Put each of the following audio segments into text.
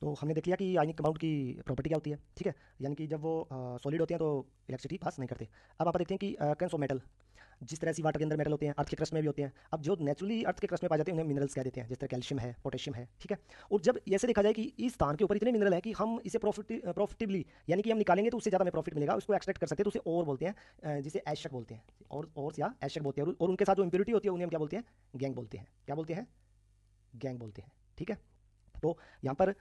तो हमने देख लिया कि आयनिक कंपाउंड की प्रॉपर्टी क्या होती है, ठीक है। यानी कि जब वो सॉलिड होते हैं तो इलेक्ट्रिसिटी पास नहीं करते। अब आप देखते हैं कि कैंस ऑफ मेटल, जिस तरह से वाटर के अंदर मेटल होते हैं, अर्थ के क्रस्ट में भी होते हैं। अब जो नेचुरली अर्थ के क्रस्ट में पाए जाते हैं उन्हें मिनरल्स कह देते हैं, जिस तरह कैल्शियम है, पोटेशियम है, ठीक है। और जब ऐसे देखा जाए कि इस स्थान के ऊपर इतने मिनरल है कि हम इसे प्रॉफिटेबली, यानी कि हम निकालेंगे तो उससे ज़्यादा हमें प्रॉफिट मिलेगा, उसको एक्सट्रैक्ट कर सकते हैं, तो उसे और बोलते हैं, जिसे एशक बोलते हैं। और या एशक बोलते हैं। और उनके साथ जो इंप्योरिटी होती है उन्हें हम क्या बोलते हैं, गैंग बोलते हैं। क्या बोलते हैं? गैंग बोलते हैं, ठीक है। तो यहाँ पर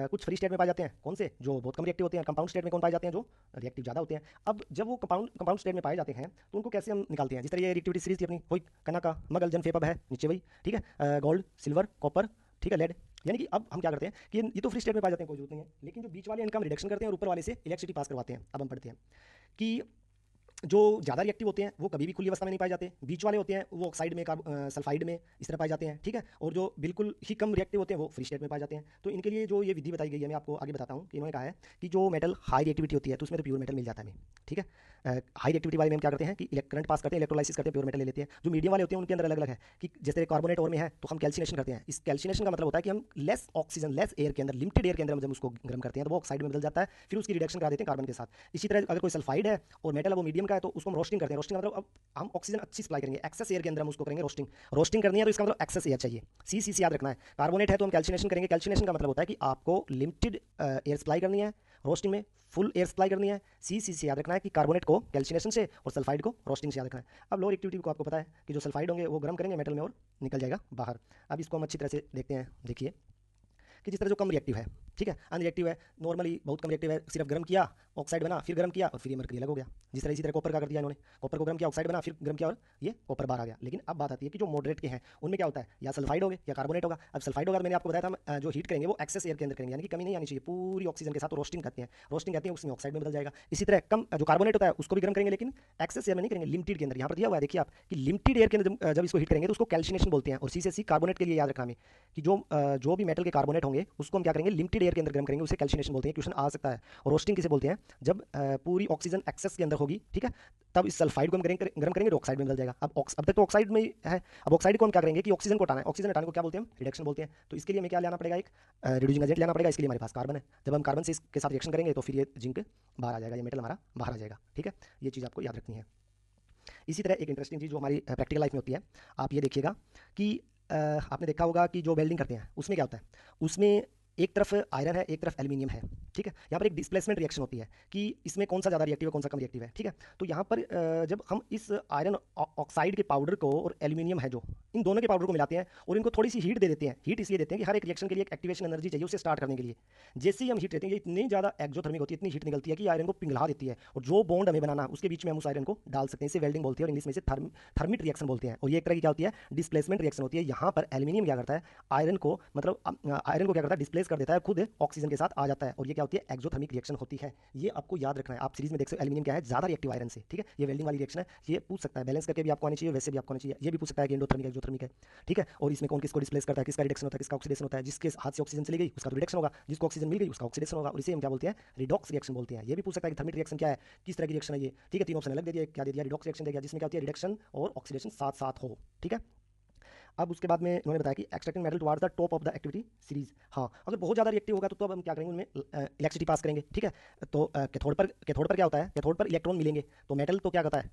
कुछ फ्री स्टेट में पाए जाते हैं, कौन से, जो बहुत कम रिएक्टिव होते हैं। कंपाउंड स्टेट में कौन पाए जाते हैं, जो रिएक्टिव ज़्यादा होते हैं। अब जब वो कंपाउंड स्टेट में पाए जाते हैं तो उनको कैसे हम निकालते हैं? जिस तरह ये रिएक्टिविटी सीरीज थी अपनी, कोई कना का मगल जन फेपब है नीचे वही, ठीक है, गोल्ड सिल्वर कॉपर, ठीक है, लेड। यानी कि अब हम क्या करते हैं कि ये तो फ्री स्टेट में पाए जाते हैं, कोई जरूरत नहीं है। लेकिन जो बीच वाले इनका हम रिडक्शन करते हैं और ऊपर वाले से इलेक्ट्रिसिटी पास करवाते हैं। अब हम पढ़ते हैं कि जो ज़्यादा रिएक्टिव होते हैं वो कभी भी खुली अवस्था में नहीं पाए जाते। बीच वाले होते हैं वो ऑक्साइड में, सल्फाइड में, इस तरह पाए जाते हैं, ठीक है। और जो बिल्कुल ही कम रिएक्टिव होते हैं वो फ्री स्टेट में पाए जाते हैं। तो इनके लिए जो ये विधि बताई गई है, मैं आपको आगे बताता हूँ कि इन्होंने कहा है कि जो मेटल हाई रिएक्टिविटी होती है तो उसमें तो प्योर मेटल मिल जाता है हमें, ठीक है। हाई रिएक्टिविटी वाले में हम क्या करते हैं कि करंट पास करते हैं, इलेक्ट्रोलाइसिस करते हैं, प्योर मेटल ले लेते हैं। जो मीडियम वाले होते हैं उनके अंदर अलग अलग है कि जैसे कार्बोनेट और में है तो हम कैल्सिनेशन करते हैं। इस कैल्सिनेशन का मतलब होता है कि हम लेस ऑक्सीजन, लेस एयर के अंदर, लिमिटेड एयर के अंदर हम जब उसको गर्म करते हैं तो वो ऑक्साइड में बदल जाता है, फिर उसकी रिडक्शन करा देते हैं कार्बन के साथ। इसी तरह अगर कोई सल्फाइड है और मेटल है वो मीडियम का है तो उसको हम रोस्टिंग करते हैं। रोस्टिंग मतलब अब हम ऑक्सीजन अच्छी सप्लाई करेंगे, एक्सेस एयर के अंदर हम उसको करेंगे रोस्टिंग। रोस्टिंग करनी है तो इसका मतलब एक्सेस एयर चाहिए, सी याद रखना है। कार्बोनेट है तो हम कैल्सिनेशन करेंगे। कैल्सिनेशन का मतलब होता है कि आपको लिमिटेड एयर सप्लाई करनी है, रोस्टिंग में फुल एयर सप्लाई करनी है। सी याद रखना है कि कार्बोनेट को कैल्सिनेशन से और सल्फाइड को रोस्टिंग से याद रखना है। अब लोअर एक्टिविटी को आपको पता है कि जो सल्फाइड होंगे वो गर्म करेंगे मेटल में और निकल जाएगा बाहर। अब इसको हम अच्छी तरह से देखते हैं। देखिए कि जिस तरह जो कम रिएक्टिव है, ठीक है, अनरिएक्टिव है, नॉर्मली बहुत कम रिएक्टिव है, सिर्फ गर्म किया ऑक्साइड बना, फिर गर्म किया और फिर ये मरकरी अलग हो गया। जिस तरह इसी तरह कॉपर का कर दिया इन्होंने, कॉपर को गर्म किया, ऑक्साइड बना, फिर गर्म किया और ये कॉपर बाहर आ गया। लेकिन अब बात आती है कि जो मॉडरेट के हैं उनमें क्या होता है, या सल्फाइड होगा या कार्बोनेट होगा। अब सल्फाइड होगा तो मैंने आपको बताया था हम जो हीट करेंगे वो एक्सेस एयर के अंदर करेंगे, यानी कि कमी नहीं आनी चाहिए पूरी ऑक्सीजन के साथ। रोस्टिंग करते हैं, रोस्टिंग करते हैं उसमें ऑक्साइड में बदल जाएगा। इसी तरह कम जो कार्बोनेट होता है उसको भी गर्म करेंगे लेकिन एक्सेस एयर में नहीं करेंगे, लिमिटेड के अंदर। यहाँ पर दिया हुआ है देखिए आप कि लिमिटेड एयर के अंदर जब इसको हीट करेंगे तो उसको कैल्सिनेशन बोलते हैं। और सी से सी कार्बोनेट के लिए याद रखना हमें कि जो भी मेटल के कार्बोनेट होंगे उसको हम क्या करेंगे, लिमिटेड एयर के अंदर गर्म करेंगे, उसे कैल्सिनेशन बोलते हैं। क्वेश्चन आ सकता है। और रोस्टिंग किसे बोलते हैं, जब पूरी ऑक्सीजन एक्सेस के अंदर होगी, ठीक है, तब इस सल्फाइड को हम गर्म करेंगे तो ऑक्साइड में बदल जाएगा। अब तक तो ऑक्साइड में ही है। अब ऑक्साइड को हम क्या करेंगे कि ऑक्सीजन को हटाना है। ऑक्सीजन हटाने को क्या बोलते हैं, रिडक्शन बोलते हैं। तो इसके लिए हमें क्या लेना पड़ेगा, एक रिड्यूसिंग एजेंट लेना पड़ेगा। इसके लिए हमारे पास कार्बन है। जब हम कार्बन से इसके साथ रिएक्शन करेंगे तो फिर ये जिंक बाहर आ जाएगा, ये मेटल हमारा बाहर आ जाएगा, ठीक है। ये चीज़ आपको याद रखनी है। इसी तरह एक इंटरेस्टिंग चीज़ जो हमारी प्रैक्टिकल लाइफ में होती है, आप ये देखिएगा कि आपने देखा होगा कि जो वेल्डिंग करते हैं उसमें क्या होता है, उसमें एक तरफ आयरन है, एक तरफ एल्यूमिनियम है, ठीक है। यहाँ पर एक डिस्प्लेसमेंट रिएक्शन होती है कि इसमें कौन सा ज़्यादा रिएक्टिव है, कौन सा कम रिएक्टिव है, ठीक है। तो यहाँ पर जब हम इस आयरन ऑक्साइड के पाउडर को और एल्यूमिनियम है जो, इन दोनों के पाउडर को मिलाते हैं और इनको थोड़ी सी हीट दे देते हैं। हीट इसलिए देते हैं कि हर एक रिएक्शन के लिए एक एक्टिवेशन एनर्जी चाहिए उसे स्टार्ट करने के लिए। जैसे ही हम हीट देते हैं ये इतनी ज़्यादा एक्जोथर्मिक होती है, इतनी हीट निकलती है कि आयरन को पिघला देती है। और जो बॉन्ड हमें बनाना उसके बीच में हम उस आयरन को डाल सकते हैं। इसे वेल्डिंग बोलते हैं और इंग्लिश में इसे थर्मिट रिएक्शन बोलते हैं। और ये एक तरह की क्या होती है, डिस्प्लेसमेंट रिएक्शन होती है। यहाँ पर एल्यूमिनियम क्या करता है, आयरन को मतलब आयरन को क्या करता है, डिस्प्लेस कर देता है, खुद ऑक्सीजन के साथ आ जाता है। और ये क्या होती है, एक्सोथर्मिक रिएक्शन होती है। ये आपको याद रखना है। आप सीरीज में देख सकते हो एल्यूमिनियम क्या है, ज्यादा रिएक्टिव आयरन से, ठीक है। ये वेल्डिंग वाली रिएक्शन है। ये पूछ सकता है, बैलेंस करके भी आपको आनी चाहिए, वैसे भी आपको आनी चाहिए। ये भी पूछ सकता है कि एंडोथर्मिक एक्सोथर्मिक है, ठीक है। और इसमें कौन किसको डिस्प्लेस करता है, किसका रिडक्शन होता है, किसका ऑक्सीडेशन होता है। जिसके हाथ से ऑक्सीजन चली गई उसका तो रिडक्शन होगा, जिसको ऑक्सीजन मिल गई उसका ऑक्सीडेशन होगा। और इसे हम क्या बोलते हैं, रिडॉक्स रिएक्शन बोलते हैं। ये भी पूछ सकता है कि थर्मिक रिएक्शन क्या है, किस तरह की रिएक्शन है ये, ठीक है। तीन ऑप्शन अलग दे दिया, क्या दे दिया, रिडॉक्स रिएक्शन दे दिया, जिसमें क्या होती है, रिडक्शन और ऑक्सीडेशन साथ साथ हो, ठीक है। अब उसके बाद में उन्होंने बताया कि extracting metal towards the top of the activity series. हाँ, अगर बहुत ज़्यादा रिएक्टिव होगा तो अब हम क्या करेंगे, उनमें इलेक्ट्रिसिटी पास करेंगे, ठीक है। तो कैथोड पर क्या होता है, कैथोड पर इलेक्ट्रॉन मिलेंगे तो मेटल तो क्या करता है,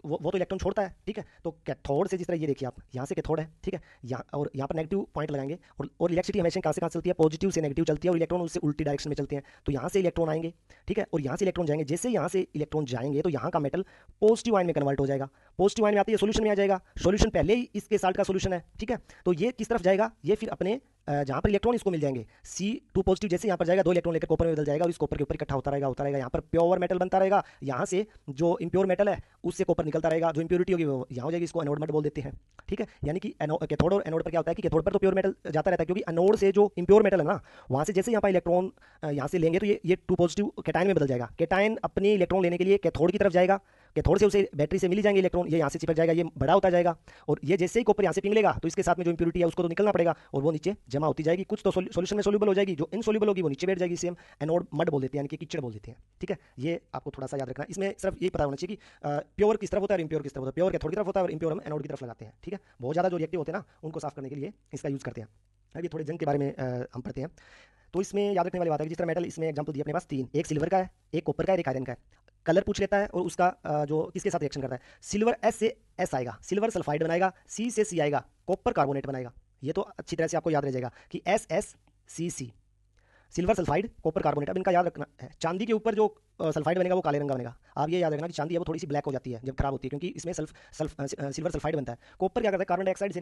वो तो इलेक्ट्रॉन छोड़ता है, ठीक है। तो कैथोड से जिस तरह ये देखिए आप, यहाँ से कैथोड है, ठीक है, यहाँ और यहाँ पर नेगेटिव पॉइंट लगाएंगे। और इलेक्ट्रिसिटी हमेशा कहाँ से कहाँ चलती है, पॉजिटिव से नेगेटिव चलती है और इलेक्ट्रॉन उससे उल्टी डायरेक्शन में चलते हैं। तो यहाँ से इलेक्ट्रॉन आएंगे, ठीक है, और यहाँ से इलेक्ट्रॉन जाएंगे। जैसे यहाँ से इलेक्ट्रॉन जाएंगे तो यहाँ का मेटल पॉजिटिव आयन में कन्वर्ट हो जाएगा। पॉजिटिव आयन में आते ही सोल्यूशन में आ जाएगा। सोल्यूशन पहले ही इसके साल्ट का सोल्यूशन है, ठीक है। तो ये किस तरफ जाएगा, ये फिर अपने जहाँ पर इलेक्ट्रॉन इसको मिल जाएंगे C2 पॉजिटिव, जैसे यहाँ पर जाएगा 2 इलेक्ट्रॉन लेकर कॉपर में बदल जाएगा और इस कॉपर के ऊपर इकट्ठा होता रहेगा। यहाँ पर प्योर मेटल बनता रहेगा। यहाँ से जो इम्प्योर मेटल है उससे कॉपर निकलता रहेगा। जो इम्प्योरिटी होगी वो यहाँ हो जाएगी, इसको एनोड मट बोल देते हैं, ठीक है। यानी कि कैथोड और एनोड पर क्या होता है कि कैथोड पर तो प्योर मेटल जाता रहता है, क्योंकि एनोड से जो इम्प्योर मेटल है ना, वहाँ से जैसे यहाँ पर इलेक्ट्रॉन यहाँ से लेंगे तो ये 2 पॉजिटिव कैटायन में बदल जाएगा। कैटायन अपने इलेक्ट्रॉन लेने के लिए कैथोड की तरफ जाएगा, कैथोड से उसे बैटरी से मिल जाएंगे इलेक्ट्रॉन, ये यहाँ से चिपक जाएगा, ये बड़ा होता जाएगा। और ये जैसे ही कॉपर यहाँ से पिघलेगा तो इसके साथ में जो इंप्योरिटी है उसको तो निकलना पड़ेगा और वो नीचे जमा होती जाएगी। कुछ तो सोल्यूशन में सोल्यूबल हो जाएगी, जो इनसोल्यूबल होगी वो नीचे बैठ जाएगी। इसे हम एनोड मड बोल देते हैं, यानी कि कीचड़ बोल देते हैं, ठीक है। ये आपको थोड़ा सा याद रखना है। इसमें सिर्फ यही पता होना चाहिए कि प्योर किस तरफ होता है और इम्प्योर किस तरफ होता है। प्योर कैथोड की तरफ होता है और इम्प्योर हम एनोड की तरफ लगाते हैं, ठीक है। बहुत ज़्यादा जो रिएक्टिव होते हैं ना उनको साफ करने के लिए इसका यूज़ करते हैं। अब ये थोड़े जंग के बारे में हम पढ़ते हैं। तो इसमें याद रखने वाली बात है कि जिस तरह मेटल, इसमें एग्जांपल दिया अपने पास तीन, एक सिल्वर का है, एक कॉपर का है, एक आयरन का है। कलर पूछ लेता है और उसका जो किसके साथ रिएक्शन करता है। सिल्वर एस से एस आएगा, सिल्वर सल्फाइड बनाएगा, सी से सी आएगा, कॉपर कार्बोनेट बनाएगा। ये तो अच्छी तरह से आपको याद रह जाएगा कि एस एस सी सी, सिल्वर सल्फाइड कॉपर कार्बोनेट। अब इनका याद रखना है, चांदी के ऊपर जो सल्फाइड बनेगा वो काले रंग का बनेगा। आप ये याद रखना कि चांदी है वो थोड़ी सी ब्लैक हो जाती है जब खराब होती है, क्योंकि इसमें सिल्वर सल्फाइड बनता है। कॉपर क्या करता है, कार्बन डाइऑक्साइड से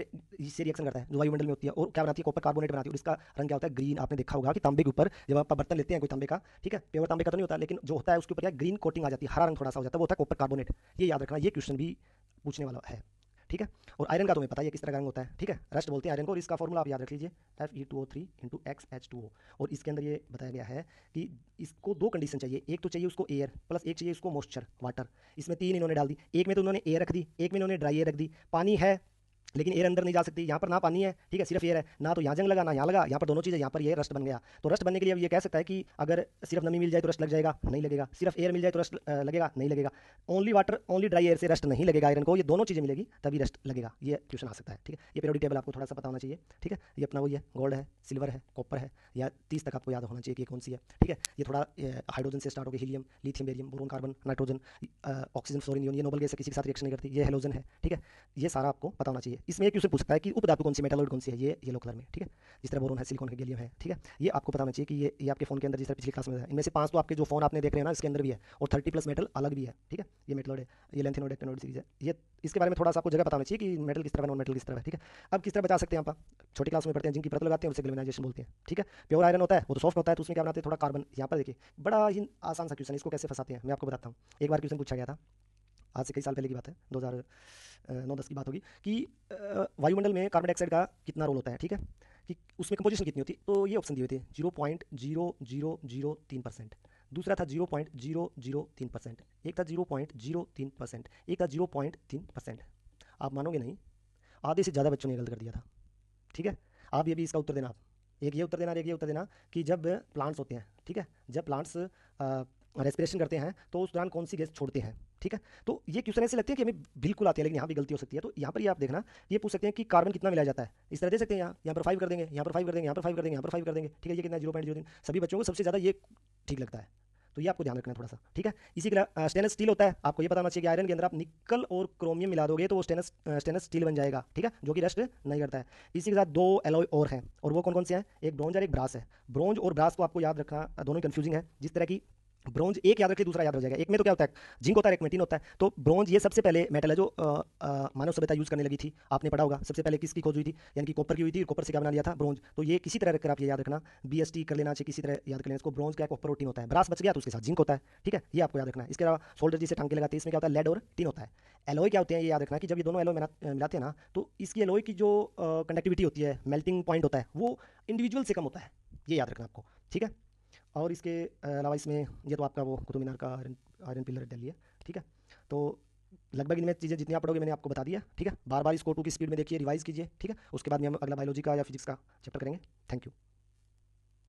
रिएक्शन करता है जो वायुमंडल में होती है, और क्या बनाती है, कॉपर कार्बोनेट बनाती है। और इसका रंग क्या होता है, ग्रीन। आपने देखा होगा कि तांबे के ऊपर जब आप बर्तन लेते हैं कोई तांबे का, ठीक है, प्योर तांबे का तो नहीं होता, लेकिन जो होता है उसके ऊपर क्या ग्रीन कोटिंग आ जाती है, हरा रंग थोड़ा सा हो जाता है, वो होता है कॉपर कार्बोनेट। ये याद रखना, ये क्वेश्चन भी पूछने वाला है, ठीक है। और आयरन का तुम्हें पता है किस तरह का रंग होता है, ठीक है, रस्ट बोलते हैं आयरन को। और इसका फॉर्मूला आप याद रख लीजिए, Fe2O3 × XH2O। और इसके अंदर ये बताया गया है कि इसको दो कंडीशन चाहिए, एक तो चाहिए उसको एयर प्लस एक चाहिए उसको मॉइस्चर वाटर। इसमें तीन इन्होंने डाल दी, एक में तो उन्होंने एयर रख दी, एक में इन्होंने ड्राई एयर रख दी। पानी है लेकिन एयर अंदर नहीं जा सकती, यहाँ पर ना पानी है, ठीक है, सिर्फ एयर है, ना तो यहाँ जंग लगा ना यहाँ लगा, यहाँ पर दोनों चीज़ें, यहाँ पर ये रस्ट बन गया। तो रस्ट बनने के लिए अब ये कह सकता है कि अगर सिर्फ नमी मिल जाए तो रस्ट लग जाएगा, नहीं लगेगा। सिर्फ एयर मिल जाए तो रस्ट लगेगा, नहीं लगेगा। Only water, only dry air से रस्ट नहीं लगेगा आयरन को, ये दोनों चीज़ें मिलेगी तभी रस्ट लगेगा। ये क्वेश्चन आ सकता है, ठीक है। ये पीरियोडिक टेबल आपको थोड़ा सा पता होना चाहिए, ठीक है। ये अपना वही है, गोल्ड है, सिल्वर है, कॉपर है, या 30 तक आपको याद होना चाहिए कि कौन सी है, ठीक है। ये थोड़ा हाइड्रोजन से स्टार्ट होकर helium, lithium, barium, boron, carbon, nitrogen, oxygen, fluorine, ये नोबल गैस है, किसी के साथ रिएक्शन नहीं करती, ये हेलोजन है, ठीक है। ये सारा आपको पता होना चाहिए। इसमें एक क्वेश्चन पूछ सकता है कि उपधातु कौन सी, मेटालॉइड कौन सी है, ये येलो कलर में, ठीक है। जिस तरह बोरोन है, सिलिकॉन है, गैलियम है, ठीक है। ये आपको पता होना चाहिए कि ये आपके फोन के अंदर, जिस तरह पिछली क्लास में है, इनमें से 5 तो आपके जो फोन आपने देख रहे हैं ना इसके अंदर भी है, और 30+ मेटल अलग भी है, ठीक है। ये मेटलॉइड है, ये लेंथेनॉइड, एक्टिनॉइड सीरीज है। ये इसके बारे में थोड़ा सा आपको जगह पता होना चाहिए कि मेटल किस तरह है, नॉन मेटल किस तरह है, ठीक है। अब किस तरह बचा सकते हैं आप, छोटी क्लास में पढ़ते हैं, जिनकी परत लगाते हैं उसे गैल्वेनाइजेशन बोलते हैं, ठीक है। प्योर आयरन होता है वो तो सॉफ्ट होता है, तो उसमें क्या बनाते हैं, थोड़ा कार्बन। यहाँ पर देखिए बड़ा ही आसान सा क्वेश्चन, इसको कैसे फंसाते हैं मैं आपको बताता हूँ। एक बार क्वेश्चन पूछा गया था, आज से कई साल पहले की बात है, 2009-10 की बात होगी, कि वायुमंडल में कार्बन डाइऑक्साइड का कितना रोल होता है, ठीक है, कि उसमें कंपोजिशन कितनी होती है। तो ये ऑप्शन दिए हुए थे, 0.0003%, दूसरा था 0.003%, एक था 0.03%, एक था 0.3%। आप मानोगे नहीं, आधे से ज़्यादा बच्चों ने गलत कर दिया था, ठीक है। आप ये भी इसका उत्तर देना, आप एक ये उत्तर देना, एक ये उत्तर देना कि जब प्लांट्स होते हैं, ठीक है, जब प्लांट्स रेस्पिरेशन करते हैं तो उस दौरान कौन सी गैस छोड़ते हैं, ठीक है। तो ये क्वेश्चन ऐसे लगते हैं कि हमें बिल्कुल आती है, लेकिन यहाँ भी गलती हो सकती है। तो यहाँ पर ये आप देखना, ये पूछ सकते हैं कि कार्बन कितना मिलाया जाता है, इस तरह दे सकते हैं, यहाँ पर 5 कर देंगे, यहाँ पर 5 कर देंगे, यहाँ पर 5 कर देंगे, यहाँ पर 5 कर देंगे, ठीक है। ये कितना 0.03, सभी बच्चों को सबसे ज़्यादा ये ठीक लगता है, तो ये आपको ध्यान रखना है थोड़ा सा, ठीक है। इसी के अलावा स्टेनलेस स्टील होता है, आपको ये पता होना चाहिए कि आयरन के अंदर आप निकल और क्रोमियम मिला दोगे तो वो स्टेनलेस स्टील बन जाएगा, ठीक है, जो कि रस्ट नहीं करता है। इसी के साथ 2 एलॉय और हैं, और वो कौन कौन से हैं, एक ब्रॉन्ज और एक ब्रास है। ब्रॉन्ज और ब्रास को आपको याद रखना, दोनों कंफ्यूजिंग है। जिस तरह की ब्रॉन्ज एक याद रखिए, दूसरा याद रह जाएगा। एक में तो क्या होता है, जिंक होता है, एक में टिन होता है। तो ब्रॉन्ज ये सबसे पहले मेटल है जो मानव सभ्यता यूज करने लगी थी, आपने पढ़ा होगा। सबसे पहले किसकी खोज हुई थी, यानी कि कॉपर की हुई थी, कॉपर से क्या बना लिया था, ब्रॉन्ज। तो ये किसी तरह रखकर आप ये याद रखना, BST कर लेना चाहिए, किसी तरह याद कर लेना इसको। ब्रॉन्ज क्या है, कॉपर और टिन होता है। ब्रास बच गया तो उसके साथ जिंक होता है, ठीक है, ये आपको याद रखना है। इसके अलावा सोल्डर जिसे टांके लगाते हैं, इसमें क्या होता है, लेड और टिन होता है। एलॉय क्या होते हैं, ये याद रखना कि जब ये दोनों एलॉय मिलाते हैं ना, तो इसकी एलॉय की जो कंडक्टिविटी होती है, मेल्टिंग पॉइंट होता है, वो इंडिविजुअल से कम होता है, ये याद रखना आपको, ठीक है। और इसके अलावा इसमें ये तो आपका वो कुतुब मीनार का आयरन पिलर दिल्ली है, ठीक है। तो लगभग इनमें चीज़ें जितनी आप पढ़ोगे मैंने आपको बता दिया, ठीक है। बार बार इसको 2 की स्पीड में देखिए, रिवाइज कीजिए, ठीक है। उसके बाद में हम अगला बायोलॉजी का या फिजिक्स का चैप्टर करेंगे। Thank you.